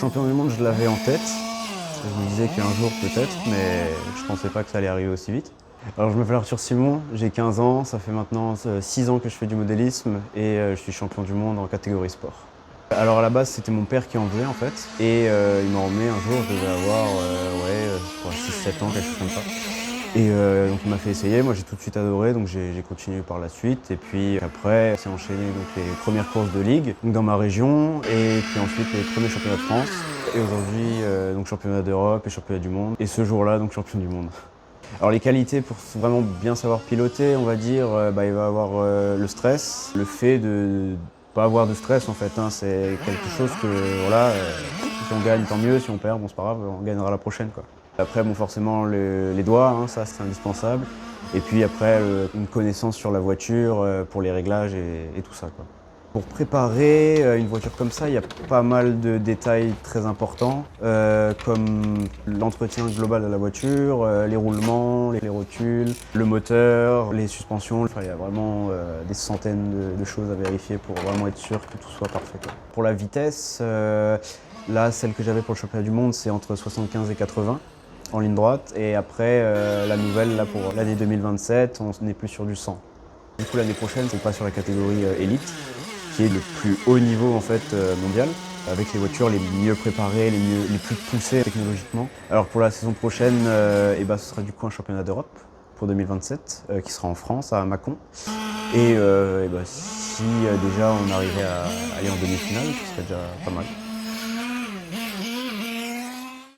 champion du monde, je l'avais en tête. Je me disais qu'un jour peut-être, mais je pensais pas que ça allait arriver aussi vite. Alors je m'appelle Arthur Simon, j'ai 15 ans, ça fait maintenant 6 ans que je fais du modélisme et je suis champion du monde en catégorie sport. Alors à la base c'était mon père qui en faisait en fait et il m'a emmené un jour, je devais avoir 6-7 ans, quelque chose comme ça. Et donc il m'a fait essayer, moi j'ai tout de suite adoré, donc j'ai continué par la suite. Et puis après, c'est enchaîné donc, les premières courses de ligue donc dans ma région et puis ensuite les premiers championnats de France. Et aujourd'hui, donc championnat d'Europe et championnat du monde. Et ce jour-là, donc champion du monde. Alors les qualités pour vraiment bien savoir piloter, on va dire, il va avoir le stress, le fait de pas avoir de stress en fait, hein, c'est quelque chose que voilà, si on gagne tant mieux, si on perd, bon c'est pas grave, on gagnera la prochaine quoi. Après bon forcément les doigts, hein, ça c'est indispensable. Et puis après une connaissance sur la voiture pour les réglages et tout ça quoi. Pour préparer une voiture comme ça, il y a pas mal de détails très importants, comme l'entretien global de la voiture, les roulements, les rotules, le moteur, les suspensions. Enfin, il y a vraiment des centaines de choses à vérifier pour vraiment être sûr que tout soit parfait, quoi. Pour la vitesse, là, celle que j'avais pour le championnat du monde, c'est entre 75 et 80 en ligne droite. Et après, la nouvelle, là, pour l'année 2027, on est plus sur du 100. Du coup, l'année prochaine, on passe sur la catégorie élite, qui est le plus haut niveau en fait mondial, avec les voitures les mieux préparées, les plus poussées technologiquement. Alors pour la saison prochaine, ce sera du coup un championnat d'Europe pour 2027, qui sera en France, à Mâcon. Et si déjà on arrivait à aller en demi-finale, ce serait déjà pas mal.